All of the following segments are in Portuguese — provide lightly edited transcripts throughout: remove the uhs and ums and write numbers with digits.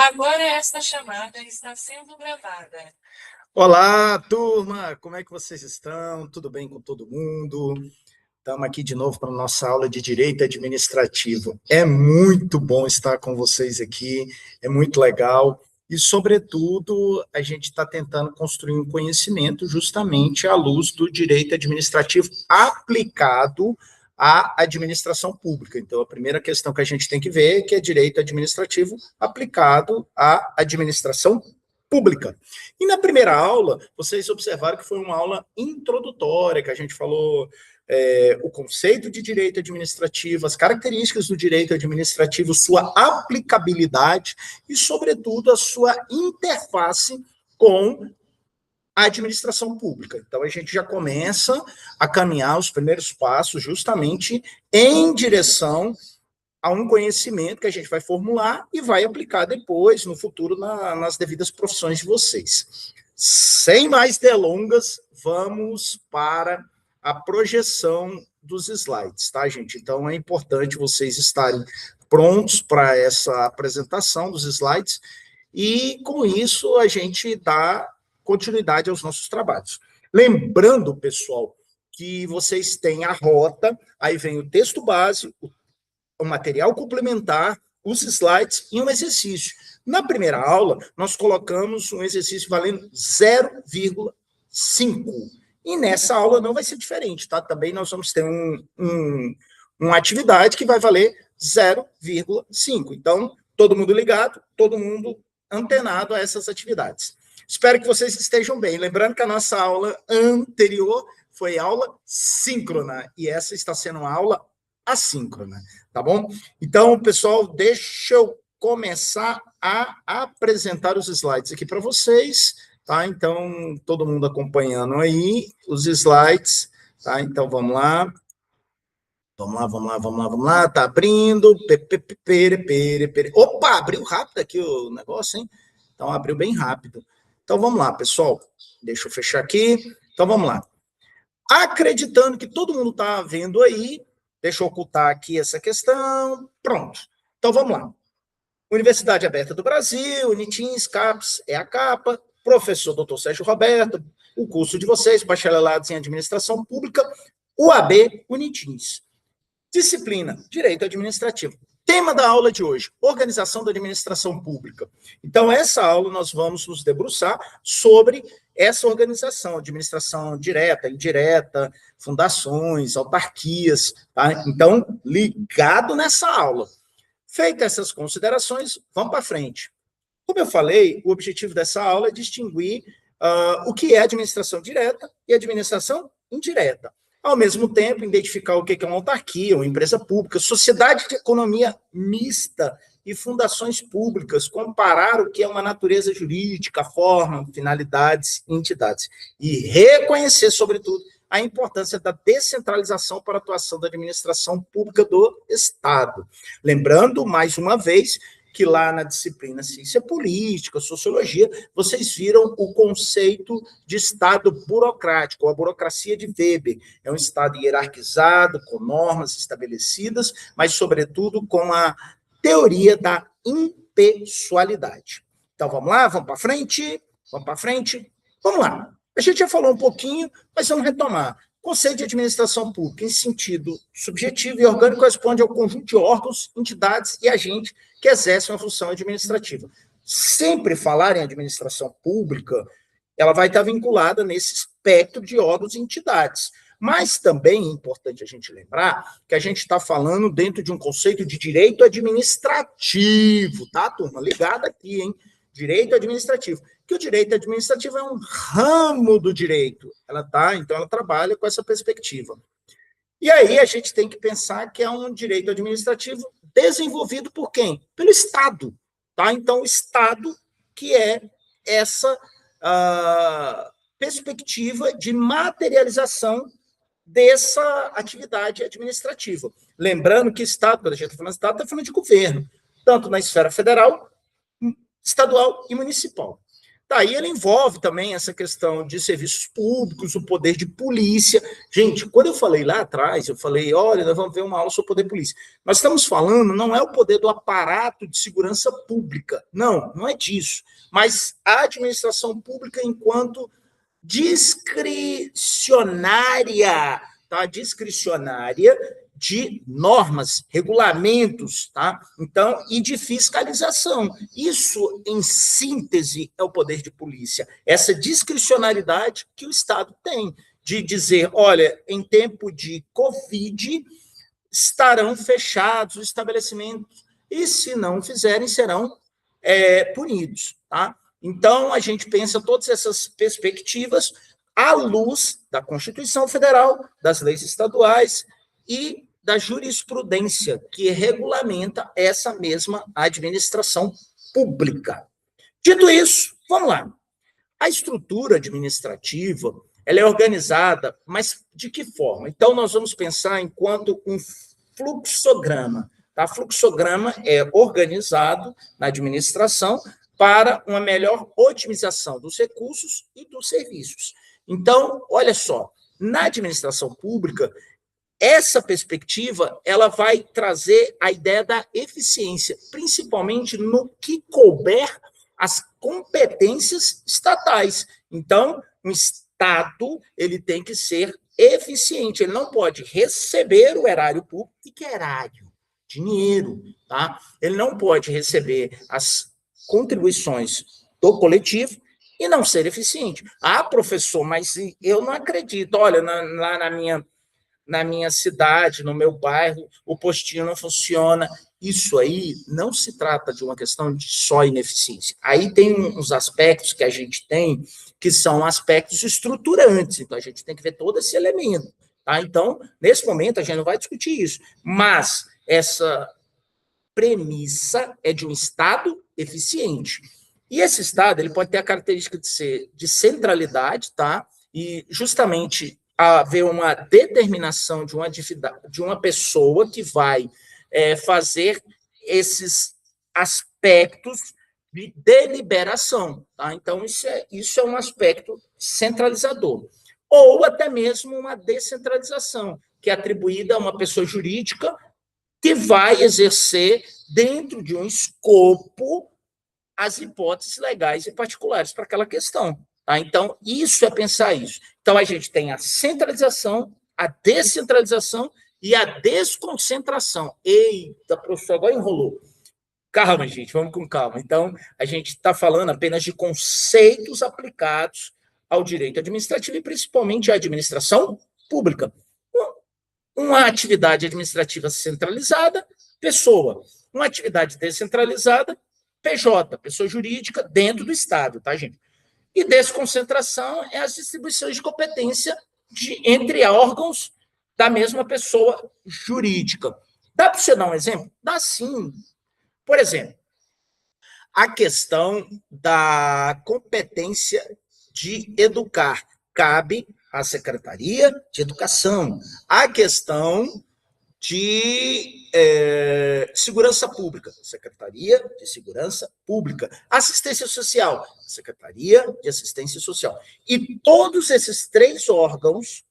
Agora esta chamada está sendo gravada. Olá, turma! Como é que vocês estão? Tudo bem com todo mundo? Estamos aqui de novo para a nossa aula de Direito Administrativo. É muito bom estar com vocês aqui, é muito legal. E, sobretudo, a gente está tentando construir um conhecimento justamente à luz do direito administrativo aplicado à administração pública. Então, a primeira questão que a gente tem que ver é que é direito administrativo aplicado à administração pública. E na primeira aula, vocês observaram que foi uma aula introdutória, que a gente falou o conceito de direito administrativo, as características do direito administrativo, sua aplicabilidade e, sobretudo, a sua interface com a administração pública. Então, a gente já começa a caminhar os primeiros passos justamente em direção a um conhecimento que a gente vai formular e vai aplicar depois, no futuro, nas devidas profissões de vocês. Sem mais delongas, vamos para a projeção dos slides, tá, gente? Então, é importante vocês estarem prontos para essa apresentação dos slides e, com isso, a gente dá continuidade aos nossos trabalhos. Lembrando, pessoal, que vocês têm a rota, aí vem o texto base, o material complementar, os slides e um exercício. Na primeira aula, nós colocamos um exercício valendo 0,5. E nessa aula não vai ser diferente, tá? Também nós vamos ter uma atividade que vai valer 0,5. Então, todo mundo ligado, todo mundo antenado a essas atividades. Espero que vocês estejam bem. Lembrando que a nossa aula anterior foi aula síncrona, e essa está sendo uma aula assíncrona, tá bom? Então, pessoal, deixa eu começar a apresentar os slides aqui para vocês, tá? Então, todo mundo acompanhando aí os slides, tá? Então, vamos lá. Vamos lá. Tá abrindo. Opa, abriu rápido aqui o negócio, hein? Então, abriu bem rápido. Então, vamos lá, pessoal. Deixa eu fechar aqui. Então, vamos lá. Acreditando que todo mundo está vendo aí, deixa eu ocultar aqui essa questão. Pronto. Então, vamos lá. Universidade Aberta do Brasil, Unitins, CAPES, é a capa. Professor Dr. Sérgio Roberto, o curso de vocês, bacharelados em Administração Pública, UAB, Unitins. Disciplina, Direito Administrativo. Tema da aula de hoje, organização da administração pública. Então, essa aula nós vamos nos debruçar sobre essa organização, administração direta, indireta, fundações, autarquias, tá? Então, ligado nessa aula. Feitas essas considerações, vamos para frente. Como eu falei, o objetivo dessa aula é distinguir o que é administração direta e administração indireta. Ao mesmo tempo, identificar o que é uma autarquia, uma empresa pública, sociedade de economia mista e fundações públicas, comparar o que é uma natureza jurídica, forma, finalidades e entidades. E reconhecer, sobretudo, a importância da descentralização para a atuação da administração pública do Estado. Lembrando, mais uma vez, que lá na disciplina Ciência Política, Sociologia, vocês viram o conceito de Estado burocrático, a burocracia de Weber. É um Estado hierarquizado, com normas estabelecidas, mas, sobretudo, com a teoria da impessoalidade. Então, vamos lá? Vamos para frente? Vamos lá. A gente já falou um pouquinho, mas vamos retomar. Conceito de administração pública, em sentido subjetivo e orgânico, corresponde ao conjunto de órgãos, entidades e agentes que exercem uma função administrativa. Sempre falar em administração pública, ela vai estar vinculada nesse espectro de órgãos e entidades. Mas também é importante a gente lembrar que a gente está falando dentro de um conceito de direito administrativo, tá, turma? Ligado aqui, hein? Direito administrativo. Que o direito administrativo é um ramo do direito. Então ela trabalha com essa perspectiva. E aí a gente tem que pensar que é um direito administrativo desenvolvido por quem? Pelo Estado. Tá? Então, o Estado que é essa perspectiva de materialização dessa atividade administrativa. Lembrando que Estado, quando a gente está falando de Estado, está falando de governo, tanto na esfera federal, estadual e municipal. Daí ele envolve também essa questão de serviços públicos, o poder de polícia. Gente, quando eu falei lá atrás, eu falei, olha, nós vamos ver uma aula sobre o poder de polícia. Nós estamos falando, não é o poder do aparato de segurança pública, não é disso, mas a administração pública enquanto discricionária, tá? Discricionária de normas, regulamentos, tá? Então, e de fiscalização. Isso, em síntese, é o poder de polícia. Essa discricionariedade que o Estado tem de dizer, olha, em tempo de Covid, estarão fechados os estabelecimentos e, se não fizerem, serão punidos, tá? Então, a gente pensa todas essas perspectivas à luz da Constituição Federal, das leis estaduais e da jurisprudência que regulamenta essa mesma administração pública. Dito isso, vamos lá. A estrutura administrativa, ela é organizada, mas de que forma? Então, nós vamos pensar enquanto um fluxograma. Tá? Fluxograma é organizado na administração para uma melhor otimização dos recursos e dos serviços. Então, olha só, na administração pública, essa perspectiva ela vai trazer a ideia da eficiência, principalmente no que couber as competências estatais. Então, o Estado ele tem que ser eficiente, ele não pode receber o erário público, e que é erário? Dinheiro, tá? Ele não pode receber as contribuições do coletivo e não ser eficiente. Ah, professor, mas eu não acredito. Olha, lá na minha cidade, no meu bairro, o postinho não funciona. Isso aí não se trata de uma questão de só ineficiência. Aí tem uns aspectos que a gente tem que são aspectos estruturantes, então a gente tem que ver todo esse elemento. Tá? Então, nesse momento, a gente não vai discutir isso, mas essa premissa é de um Estado eficiente. E esse Estado ele pode ter a característica de ser de centralidade, tá? E justamente haver uma determinação de uma pessoa que vai fazer esses aspectos de deliberação. Tá? Então, isso é um aspecto centralizador. Ou até mesmo uma descentralização, que é atribuída a uma pessoa jurídica que vai exercer, dentro de um escopo, as hipóteses legais e particulares para aquela questão. Tá? Então, isso é pensar isso. Então, a gente tem a centralização, a descentralização e a desconcentração. Eita, professor, agora enrolou. Calma, gente, vamos com calma. Então, a gente está falando apenas de conceitos aplicados ao direito administrativo e principalmente à administração pública. Uma atividade administrativa centralizada, pessoa. Uma atividade descentralizada, PJ, pessoa jurídica dentro do Estado, tá, gente? E desconcentração é as distribuições de competência entre órgãos da mesma pessoa jurídica. Dá para você dar um exemplo? Dá sim. Por exemplo, a questão da competência de educar cabe à Secretaria de Educação. A questão de Segurança Pública, Secretaria de Segurança Pública. Assistência Social, Secretaria de Assistência Social. E todos esses três órgãos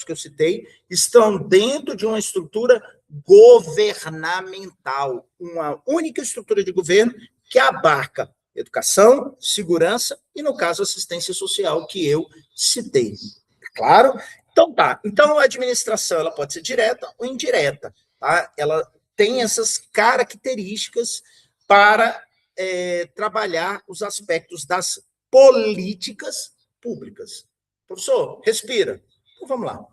que eu citei, estão dentro de uma estrutura governamental, uma única estrutura de governo que abarca educação, segurança e, no caso, assistência social, que eu citei. Claro? Então, tá. Então, a administração ela pode ser direta ou indireta. Tá? Ela tem essas características para trabalhar os aspectos das políticas públicas. Professor, respira. Então, vamos lá.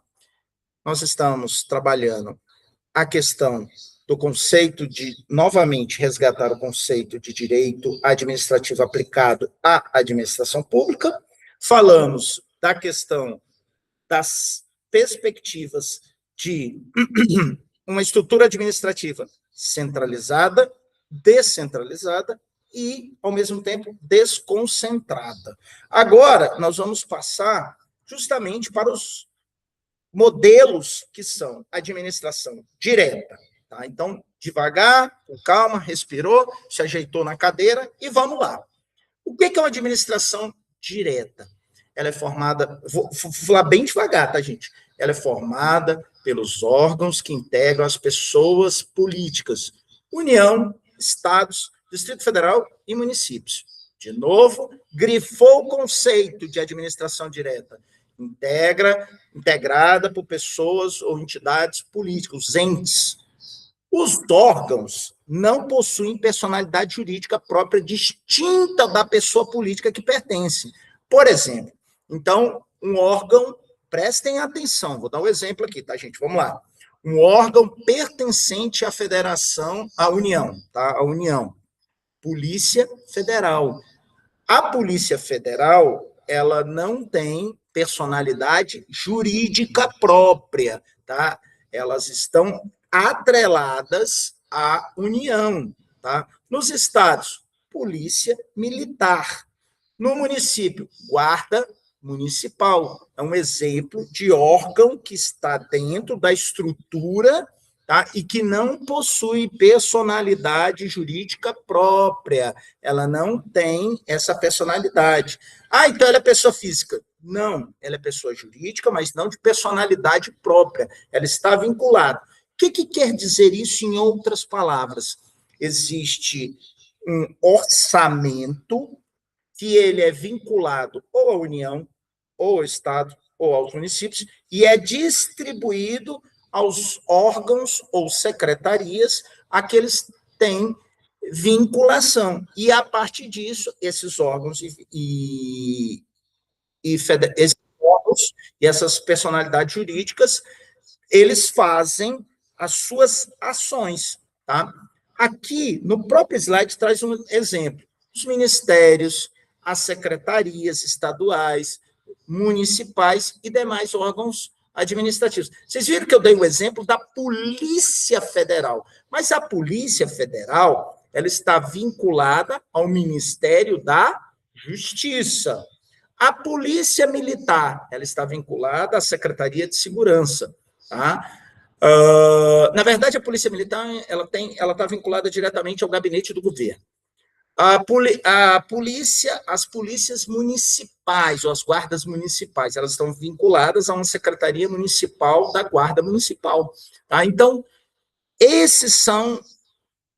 Nós estamos trabalhando a questão do conceito de, novamente, resgatar o conceito de direito administrativo aplicado à administração pública. Falamos da questão das perspectivas de uma estrutura administrativa centralizada, descentralizada e, ao mesmo tempo, desconcentrada. Agora, nós vamos passar justamente para os modelos que são administração direta. Tá? Então, devagar, com calma, respirou, se ajeitou na cadeira e vamos lá. O que é uma administração direta? Ela é formada, vou falar bem devagar, tá, gente? Ela é formada pelos órgãos que integram as pessoas políticas, União, estados, Distrito Federal e municípios. De novo, grifou o conceito de administração direta. Integrada por pessoas ou entidades políticas, os entes. Os órgãos não possuem personalidade jurídica própria distinta da pessoa política que pertence. Por exemplo, então, um órgão, prestem atenção, vou dar um exemplo aqui, tá, gente? Vamos lá. Um órgão pertencente à federação, à União, tá? A União. Polícia Federal. A Polícia Federal, ela não tem personalidade jurídica própria, tá? Elas estão atreladas à União, tá? Nos estados, Polícia Militar. No município, Guarda Municipal. É um exemplo de órgão que está dentro da estrutura, tá? E que não possui personalidade jurídica própria. Ela não tem essa personalidade. Ah, então ela é pessoa física. Não, ela é pessoa jurídica, mas não de personalidade própria. Ela está vinculada. O que quer dizer isso em outras palavras? Existe um orçamento que ele é vinculado ou à União, ou ao Estado, ou aos municípios, e é distribuído aos órgãos ou secretarias a que eles têm vinculação. E, a partir disso, esses órgãos esses órgãos e essas personalidades jurídicas, eles fazem as suas ações. Tá? Aqui, no próprio slide, traz um exemplo. Os ministérios, as secretarias estaduais, municipais e demais órgãos administrativos. Vocês viram que eu dei o exemplo da Polícia Federal, mas a Polícia Federal, ela está vinculada ao Ministério da Justiça. A Polícia Militar, ela está vinculada à Secretaria de Segurança, tá? Na verdade, a Polícia Militar, ela está vinculada diretamente ao gabinete do governo. A polícia, as polícias municipais, ou as guardas municipais, elas estão vinculadas a uma secretaria municipal da guarda municipal. Tá? Então, esses são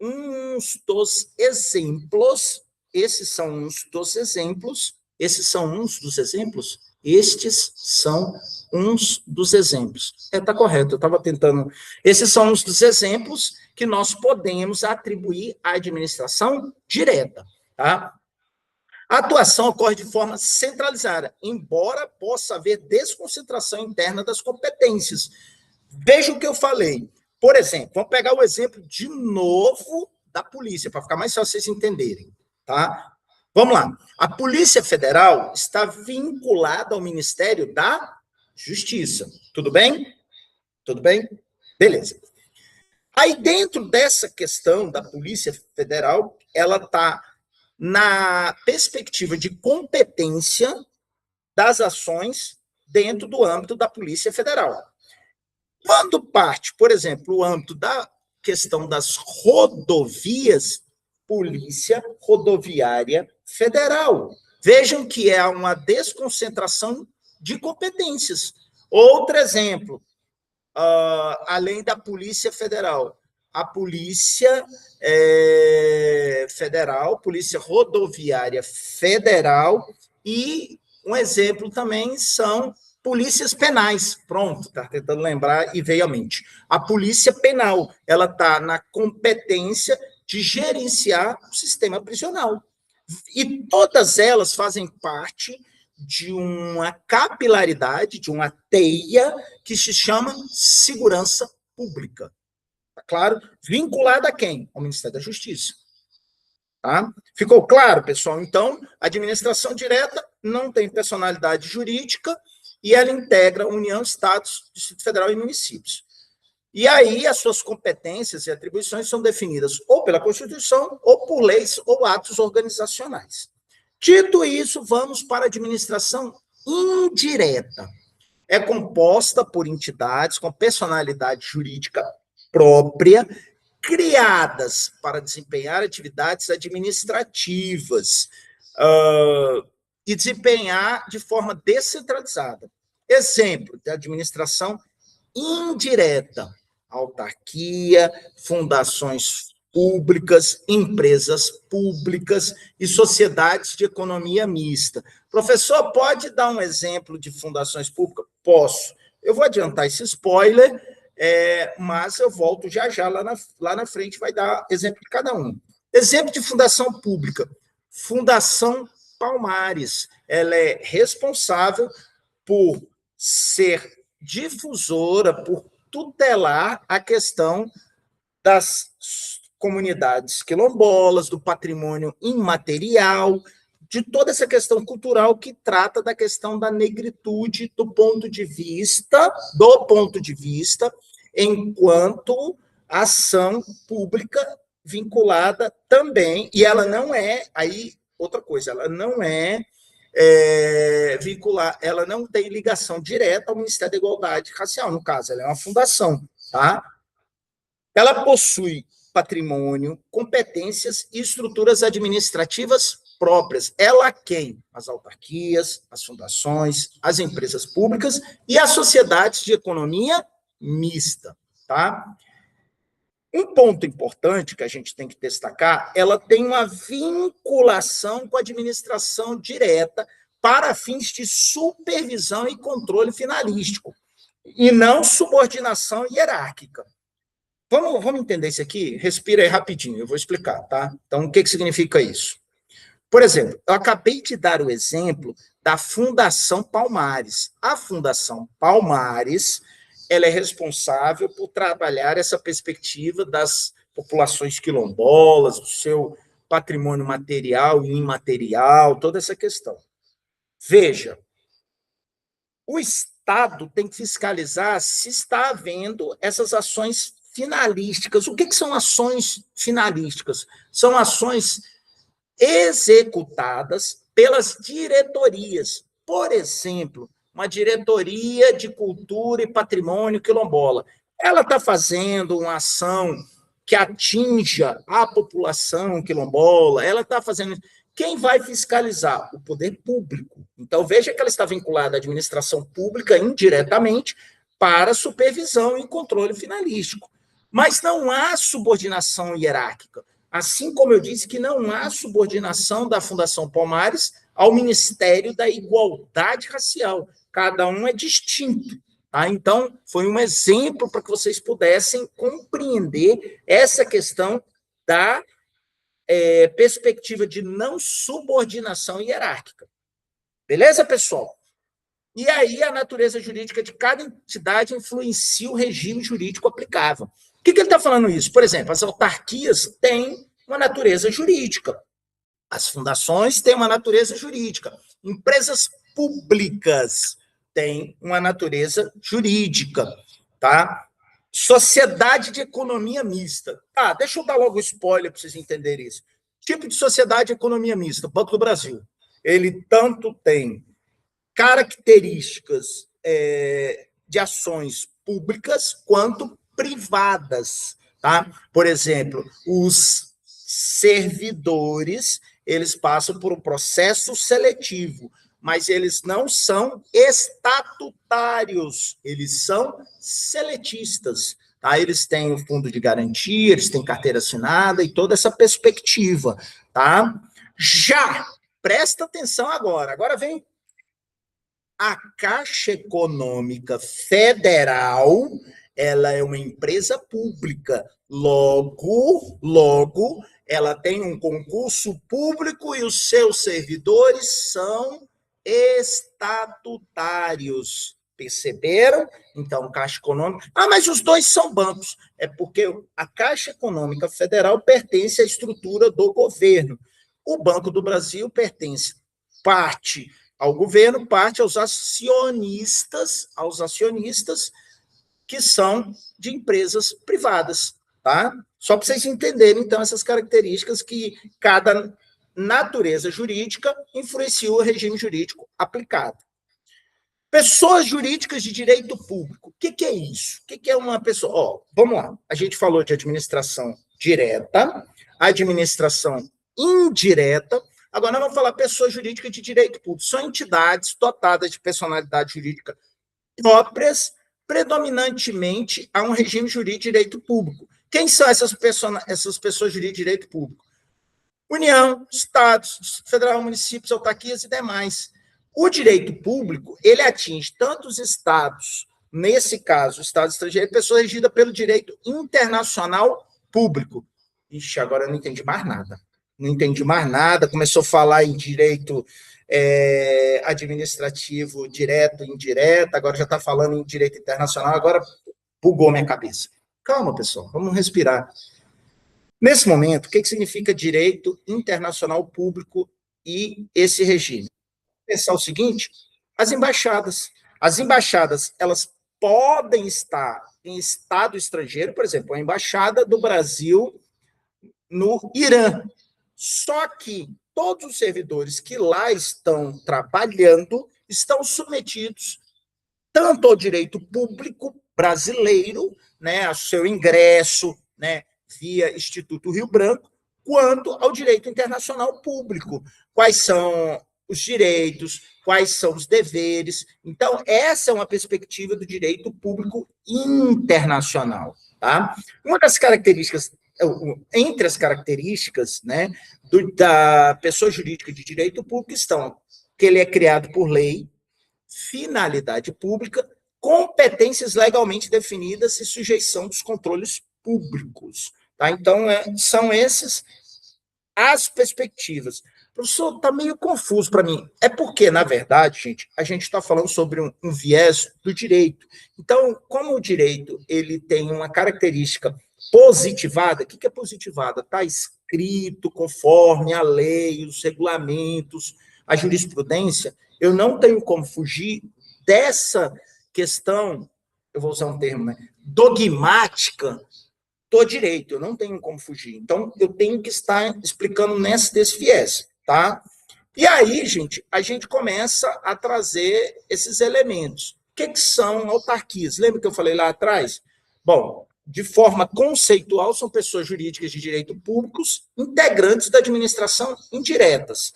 uns dos exemplos, estes são uns dos exemplos, Está correto, eu estava tentando. Esses são uns dos exemplos que nós podemos atribuir à administração direta. Tá? A atuação ocorre de forma centralizada, embora possa haver desconcentração interna das competências. Veja o que eu falei. Por exemplo, vamos pegar o exemplo de novo da polícia, para ficar mais fácil vocês entenderem. Tá? Vamos lá. A Polícia Federal está vinculada ao Ministério da Justiça. Tudo bem? Tudo bem? Beleza. Aí, dentro dessa questão da Polícia Federal, ela está na perspectiva de competência das ações dentro do âmbito da Polícia Federal. Quando parte, por exemplo, o âmbito da questão das rodovias, Polícia Rodoviária Federal. Vejam que é uma desconcentração de competências. Outro exemplo, além da Polícia Federal, a Polícia Federal, Polícia Rodoviária Federal, e um exemplo também são polícias penais. Pronto, está tentando lembrar e veio à mente. A Polícia Penal, ela está na competência de gerenciar o sistema prisional. E todas elas fazem parte de uma capilaridade, de uma teia que se chama segurança pública. Tá claro? Vinculada a quem? Ao Ministério da Justiça. Tá? Ficou claro, pessoal? Então, a administração direta não tem personalidade jurídica e ela integra União, Estados, Distrito Federal e municípios. E aí as suas competências e atribuições são definidas ou pela Constituição, ou por leis ou atos organizacionais. Dito isso, vamos para a administração indireta. É composta por entidades com personalidade jurídica própria, criadas para desempenhar atividades administrativas, e desempenhar de forma descentralizada. Exemplo de administração indireta: autarquia, fundações públicas, empresas públicas e sociedades de economia mista. Professor, pode dar um exemplo de fundações públicas? Posso. Eu vou adiantar esse spoiler, mas eu volto já lá na frente, vai dar exemplo de cada um. Exemplo de fundação pública. Fundação Palmares. Ela é responsável por ser difusora, por tutelar a questão das comunidades quilombolas, do patrimônio imaterial, de toda essa questão cultural que trata da questão da negritude do ponto de vista, enquanto ação pública vinculada também, e ela não é, aí, outra coisa, ela não é vincular, ela não tem ligação direta ao Ministério da Igualdade Racial, no caso, ela é uma fundação, tá? Ela possui patrimônio, competências e estruturas administrativas próprias. Ela quem? As autarquias, as fundações, as empresas públicas e as sociedades de economia mista, tá? Um ponto importante que a gente tem que destacar, ela tem uma vinculação com a administração direta para fins de supervisão e controle finalístico, e não subordinação hierárquica. Vamos entender isso aqui? Respira aí rapidinho, eu vou explicar, tá? Então, o que significa isso? Por exemplo, eu acabei de dar o exemplo da Fundação Palmares. A Fundação Palmares, ela é responsável por trabalhar essa perspectiva das populações quilombolas, do seu patrimônio material e imaterial, toda essa questão. Veja, o Estado tem que fiscalizar se está havendo essas ações finalísticas. O que são ações finalísticas? São ações executadas pelas diretorias. Por exemplo, uma diretoria de cultura e patrimônio quilombola. Ela está fazendo uma ação que atinja a população quilombola, ela está fazendo... Quem vai fiscalizar? O poder público. Então, veja que ela está vinculada à administração pública indiretamente para supervisão e controle finalístico. Mas não há subordinação hierárquica. Assim como eu disse que não há subordinação da Fundação Palmares ao Ministério da Igualdade Racial. Cada um é distinto. Tá? Então, foi um exemplo para que vocês pudessem compreender essa questão da perspectiva de não subordinação hierárquica. Beleza, pessoal? E aí a natureza jurídica de cada entidade influencia o regime jurídico aplicável. O que ele está falando isso? Por exemplo, as autarquias têm uma natureza jurídica. As fundações têm uma natureza jurídica. Empresas públicas têm uma natureza jurídica, tá? Sociedade de economia mista. Tá, deixa eu dar logo o spoiler para vocês entenderem isso. Tipo de sociedade de economia mista, Banco do Brasil. Ele tanto tem características de ações públicas quanto privadas, tá? Por exemplo, os servidores, eles passam por um processo seletivo, mas eles não são estatutários, eles são seletistas, tá? Eles têm o fundo de garantia, eles têm carteira assinada e toda essa perspectiva, tá? Já, presta atenção agora vem a Caixa Econômica Federal, ela é uma empresa pública, logo, ela tem um concurso público e os seus servidores são estatutários. Perceberam? Então, Caixa Econômica... mas os dois são bancos. É porque a Caixa Econômica Federal pertence à estrutura do governo. O Banco do Brasil pertence parte ao governo, parte aos acionistas que são de empresas privadas, tá? Só para vocês entenderem, então, essas características que cada natureza jurídica influencia o regime jurídico aplicado. Pessoas jurídicas de direito público. O que é isso? O que é uma pessoa? Vamos lá. A gente falou de administração direta, administração indireta, Agora, nós vamos falar pessoa jurídica de direito público. São entidades dotadas de personalidade jurídica próprias, predominantemente a um regime jurídico de direito público. Quem são essas pessoas jurídicas de direito público? União, estados, federal, municípios, autarquias e demais. O direito público, ele atinge tanto os estados, nesse caso, estados estrangeiros, pessoas regidas pelo direito internacional público. Ixi, agora eu não entendi mais nada. Não entendi mais nada, começou a falar em direito administrativo direto e indireto, agora já está falando em direito internacional, agora bugou minha cabeça. Calma, pessoal, vamos respirar. Nesse momento, o que significa direito internacional público e esse regime? Pensar o seguinte, as embaixadas, elas podem estar em estado estrangeiro, por exemplo, a embaixada do Brasil no Irã, só que todos os servidores que lá estão trabalhando estão submetidos tanto ao direito público brasileiro, né, ao seu ingresso, né, via Instituto Rio Branco, quanto ao direito internacional público. Quais são os direitos, quais são os deveres. Então, essa é uma perspectiva do direito público internacional. Tá? Uma das características, entre as características, né, da pessoa jurídica de direito público estão que ele é criado por lei, finalidade pública, competências legalmente definidas e sujeição dos controles públicos. Tá? Então, são essas as perspectivas. Professor, está meio confuso para mim. É porque, na verdade, gente, a gente está falando sobre um viés do direito. Então, como o direito ele tem uma característica positivada, o que é positivada? Está escrito conforme a lei, os regulamentos, a jurisprudência. Eu não tenho como fugir dessa questão, eu vou usar um termo, né, dogmática do direito, eu não tenho como fugir. Então, eu tenho que estar explicando desse viés, tá? E aí, gente, a gente começa a trazer esses elementos. O que são autarquias? Lembra que eu falei lá atrás? Bom, de forma conceitual, são pessoas jurídicas de direito públicos, integrantes da administração indiretas.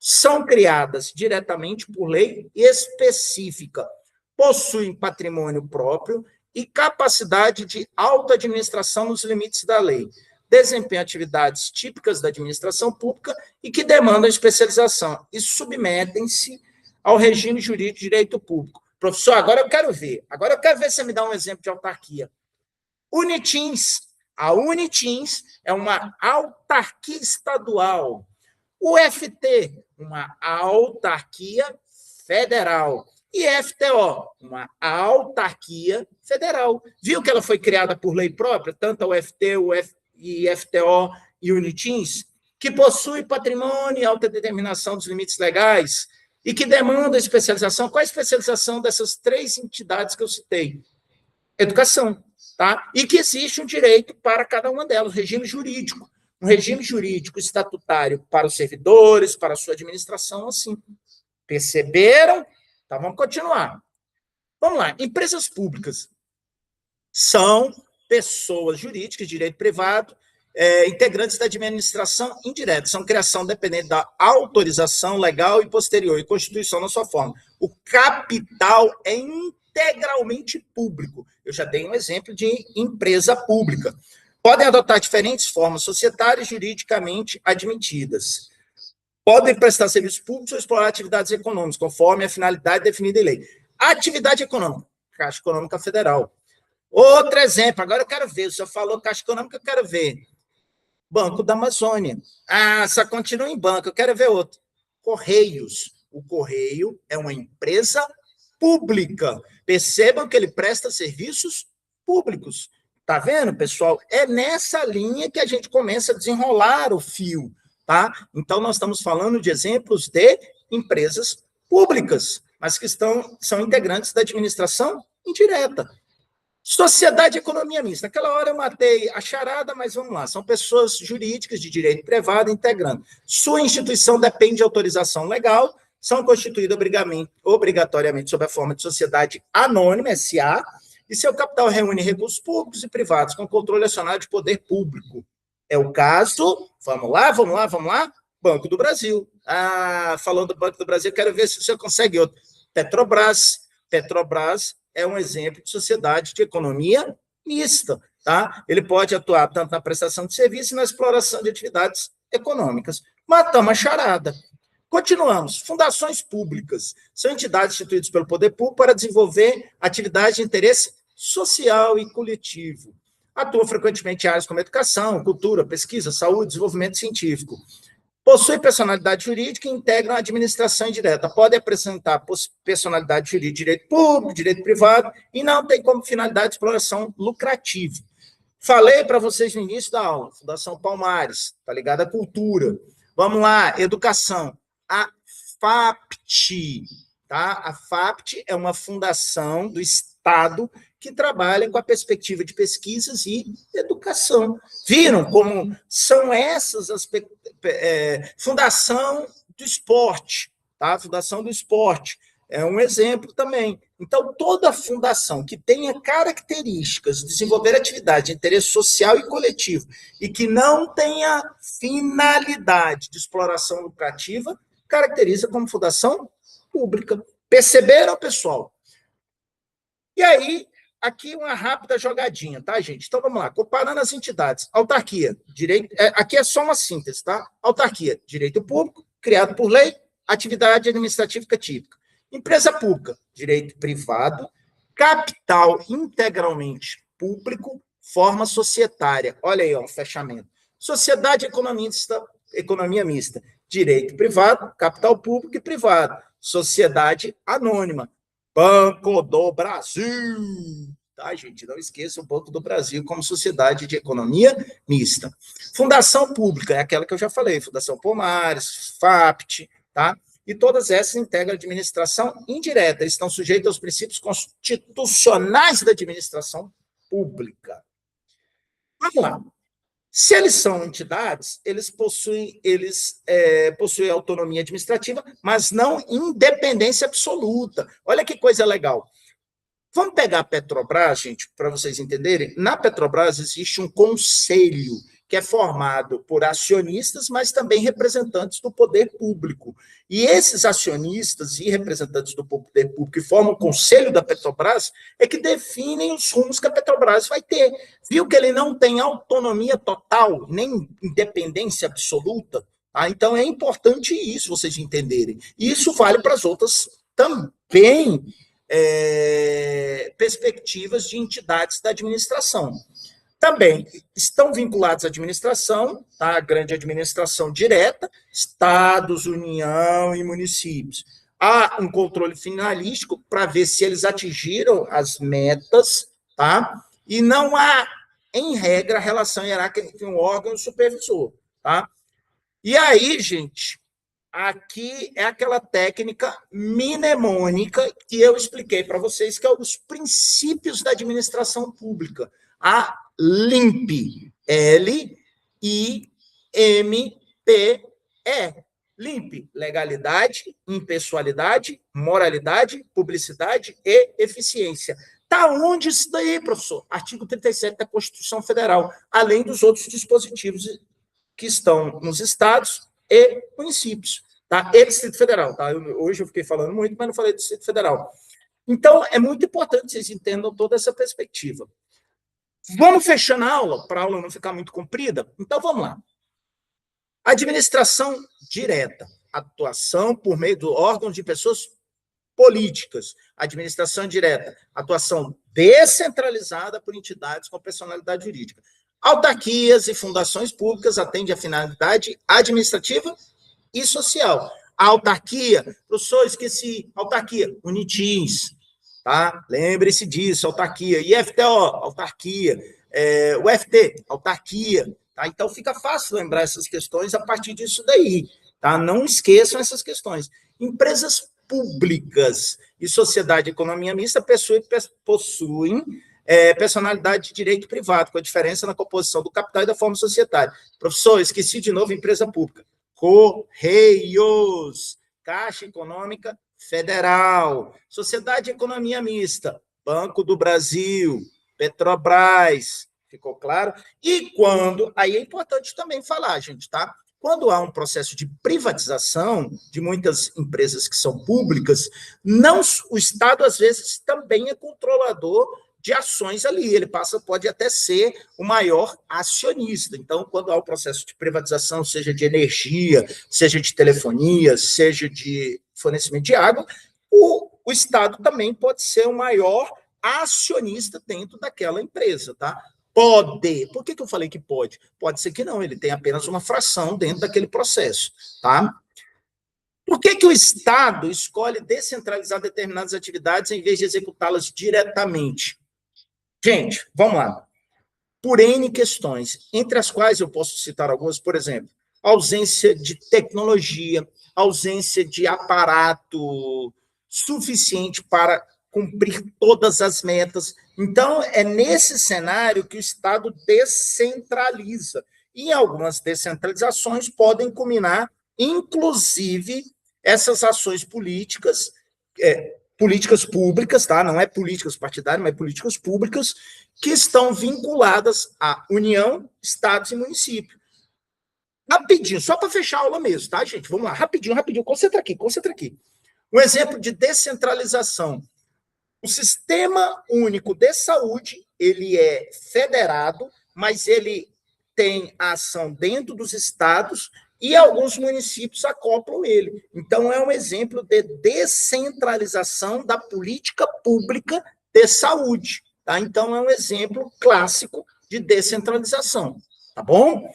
São criadas diretamente por lei específica, possuem patrimônio próprio e capacidade de autoadministração nos limites da lei. Desempenham atividades típicas da administração pública e que demandam especialização e submetem-se ao regime jurídico de direito público. Professor, agora eu quero ver se você me dá um exemplo de autarquia. Unitins. A Unitins é uma autarquia estadual. O FT, uma autarquia federal. E FTO, uma autarquia federal. Viu que ela foi criada por lei própria, tanto a UFT, e FTO e Unitins, que possui patrimônio e autodeterminação dos limites legais e que demanda especialização. Qual é a especialização dessas três entidades que eu citei? Educação, tá? E que existe um direito para cada uma delas, regime jurídico. Um regime jurídico estatutário para os servidores, para a sua administração, assim. Perceberam? Então, vamos continuar. Vamos lá. Empresas públicas são pessoas jurídicas de direito privado, integrantes da administração indireta. São criação dependente da autorização legal e posterior e constituição na sua forma. O capital é integralmente público. Eu já dei um exemplo de empresa pública. Podem adotar diferentes formas societárias juridicamente admitidas. Podem prestar serviços públicos ou explorar atividades econômicas, conforme a finalidade definida em lei. Atividade econômica, Caixa Econômica Federal. Outro exemplo, agora eu quero ver, o senhor falou Caixa Econômica, eu quero ver. Banco da Amazônia. Ah, só continua em banco, eu quero ver outro. Correios. O Correio é uma empresa pública. Percebam que ele presta serviços públicos. Tá vendo, pessoal? É nessa linha que a gente começa a desenrolar o fio. Tá? Então, nós estamos falando de exemplos de empresas públicas, mas que são integrantes da administração indireta. Sociedade e economia mista. Naquela hora eu matei a charada, mas vamos lá. São pessoas jurídicas de direito privado integrando. Sua instituição depende de autorização legal, são constituídas obrigatoriamente sob a forma de sociedade anônima, SA, e seu capital reúne recursos públicos e privados com controle acionário de poder público. É o caso, vamos lá, Banco do Brasil. Falando do Banco do Brasil, quero ver se você consegue outro. Petrobras. Petrobras é um exemplo de sociedade de economia mista. Tá? Ele pode atuar tanto na prestação de serviço e na exploração de atividades econômicas. Matamos a charada. Continuamos. Fundações públicas são entidades instituídas pelo poder público para desenvolver atividades de interesse social e coletivo. Atuam frequentemente em áreas como educação, cultura, pesquisa, saúde, desenvolvimento científico. Possui personalidade jurídica e integram a administração indireta. Pode apresentar personalidade jurídica, direito público, direito privado, e não tem como finalidade de exploração lucrativa. Falei para vocês no início da aula, Fundação Palmares, está ligada à cultura. Vamos lá, educação. A FAPT, tá? A FAPT é uma fundação do Estado que trabalha com a perspectiva de pesquisas e educação. Viram como são essas as Fundação do Esporte, tá? Fundação do Esporte é um exemplo também. Então, toda fundação que tenha características de desenvolver atividade de interesse social e coletivo e que não tenha finalidade de exploração lucrativa, caracteriza como fundação pública. Perceberam, pessoal? E aí, aqui uma rápida jogadinha, tá, gente? Então, vamos lá. Comparando as entidades. Autarquia, direito... aqui é só uma síntese, tá? Autarquia, direito público, criado por lei, atividade administrativa típica. Empresa pública, direito privado, capital integralmente público, forma societária. Olha aí, ó, o fechamento. Sociedade economia mista, direito privado, capital público e privado. Sociedade anônima, Banco do Brasil. Tá, gente? Não esqueça o Banco do Brasil como sociedade de economia mista. Fundação pública, é aquela que eu já falei, Fundação Palmares, FAPT, tá? E todas essas integram a administração indireta, estão sujeitas aos princípios constitucionais da administração pública. Vamos lá. Se eles são entidades, eles possuem autonomia administrativa, mas não independência absoluta. Olha que coisa legal. Vamos pegar a Petrobras, gente, para vocês entenderem. Na Petrobras existe um conselho que é formado por acionistas, mas também representantes do poder público. E esses acionistas e representantes do poder público que formam o conselho da Petrobras é que definem os rumos que a Petrobras vai ter. Viu que ele não tem autonomia total, nem independência absoluta? Tá? Então, é importante isso, vocês entenderem. E isso vale para as outras também perspectivas de entidades da administração. Também estão vinculados à administração, tá? A grande administração direta, estados, União e municípios. Há um controle finalístico para ver se eles atingiram as metas, tá? E não há, em regra, relação hierárquica entre um órgão e um supervisor, tá? E aí, gente, aqui é aquela técnica mnemônica que eu expliquei para vocês, que é os princípios da administração pública. A LIMP, L-I-M-P-E, LIMP, legalidade, impessoalidade, moralidade, publicidade e eficiência. Está onde isso daí, professor? Artigo 37 da Constituição Federal, além dos outros dispositivos que estão nos estados e municípios, tá? E Distrito Federal, tá? Hoje eu fiquei falando muito, mas não falei do Distrito Federal. Então, é muito importante que vocês entendam toda essa perspectiva. Vamos fechando a aula, para a aula não ficar muito comprida? Então, vamos lá. Administração direta. Atuação por meio do órgão de pessoas políticas. Administração direta. Atuação descentralizada por entidades com personalidade jurídica. Autarquias e fundações públicas atendem à finalidade administrativa e social. A autarquia, professor, esqueci, autarquia, Unitins, tá? Lembre-se disso, autarquia. IFTO, autarquia. UFT, autarquia. Tá? Então, fica fácil lembrar essas questões a partir disso daí. Tá? Não esqueçam essas questões. Empresas públicas e sociedade de economia mista possuem personalidade de direito privado, com a diferença na composição do capital e da forma societária. Professor, esqueci de novo empresa pública. Correios, Caixa Econômica Federal, Sociedade de Economia Mista, Banco do Brasil, Petrobras, ficou claro? E quando, aí é importante também falar, gente, tá? Quando há um processo de privatização de muitas empresas que são públicas, não, o Estado, às vezes, também é controlador de ações ali, ele pode até ser o maior acionista. Então, quando há o processo de privatização, seja de energia, seja de telefonia, seja de fornecimento de água, o Estado também pode ser o maior acionista dentro daquela empresa, tá? Pode. Por que eu falei que pode? Pode ser que não, ele tem apenas uma fração dentro daquele processo, tá? Por que o Estado escolhe descentralizar determinadas atividades em vez de executá-las diretamente? Gente, vamos lá. Por N questões, entre as quais eu posso citar algumas, por exemplo, ausência de tecnologia, ausência de aparato suficiente para cumprir todas as metas. Então, é nesse cenário que o Estado descentraliza. E algumas descentralizações podem culminar, inclusive, essas ações políticas, políticas públicas, tá? Não é políticas partidárias, mas políticas públicas, que estão vinculadas à União, Estados e municípios. Rapidinho, só para fechar a aula mesmo, tá, gente? Vamos lá, rapidinho, concentra aqui. Um exemplo de descentralização. O Sistema Único de Saúde, ele é federado, mas ele tem a ação dentro dos estados e alguns municípios acoplam ele. Então, é um exemplo de descentralização da política pública de saúde. Tá? Então, é um exemplo clássico de descentralização. Tá bom?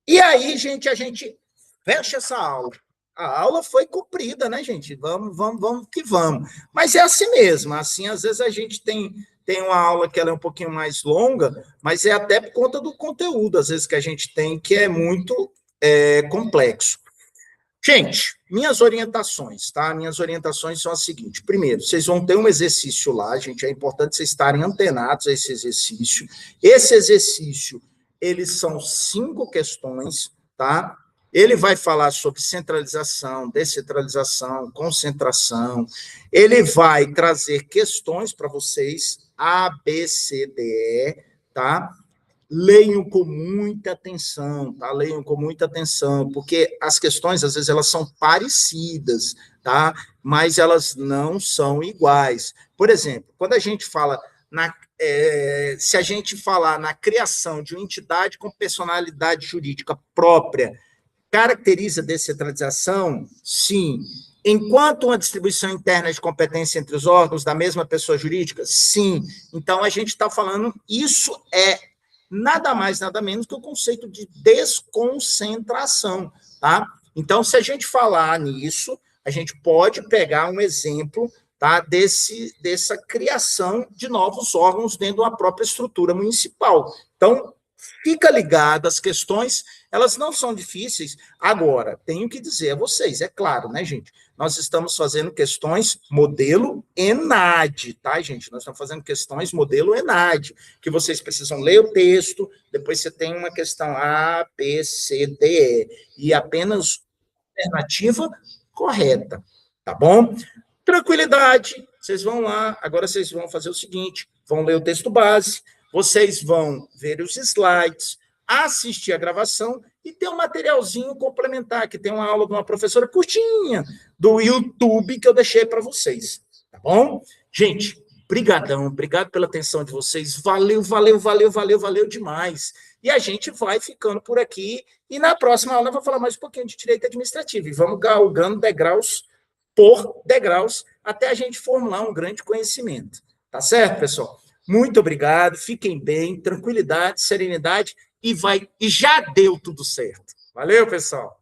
E aí, gente, a gente fecha essa aula. A aula foi cumprida, né, gente? Vamos que vamos. Mas é assim mesmo. Assim, às vezes a gente tem uma aula que ela é um pouquinho mais longa, mas é até por conta do conteúdo, às vezes, que a gente tem, que é muito complexo. Gente, minhas orientações, tá? Minhas orientações são as seguintes. Primeiro, vocês vão ter um exercício lá, gente. É importante vocês estarem antenados a esse exercício. Esse exercício, eles são 5 questões, tá? Ele vai falar sobre centralização, descentralização, concentração. Ele vai trazer questões para vocês, A, B, C, D, E, tá? Leiam com muita atenção, tá? Leiam com muita atenção, porque as questões, às vezes, elas são parecidas, tá? Mas elas não são iguais. Por exemplo, quando a gente fala se a gente falar na criação de uma entidade com personalidade jurídica própria, caracteriza descentralização? Sim. Enquanto uma distribuição interna de competência entre os órgãos da mesma pessoa jurídica? Sim. Então, a gente está falando, isso é nada mais, nada menos que o conceito de desconcentração, tá? Então, se a gente falar nisso, a gente pode pegar um exemplo, tá, dessa criação de novos órgãos dentro da própria estrutura municipal. Então, fica ligado, as questões, elas não são difíceis. Agora, tenho que dizer a vocês, é claro, né, gente? Nós estamos fazendo questões modelo ENAD, tá, gente? Nós estamos fazendo questões modelo ENAD, que vocês precisam ler o texto, depois você tem uma questão A, B, C, D, E, e apenas alternativa correta, tá bom? Tranquilidade, vocês vão lá, agora vocês vão fazer o seguinte, vão ler o texto base, vocês vão ver os slides, assistir a gravação e ter um materialzinho complementar, que tem uma aula de uma professora curtinha do YouTube que eu deixei para vocês, tá bom? Gente, brigadão, obrigado pela atenção de vocês, valeu demais. E a gente vai ficando por aqui e na próxima aula eu vou falar mais um pouquinho de direito administrativo e vamos galgando degraus por degraus até a gente formular um grande conhecimento. Tá certo, pessoal? Muito obrigado, fiquem bem, tranquilidade, serenidade, e já deu tudo certo. Valeu, pessoal!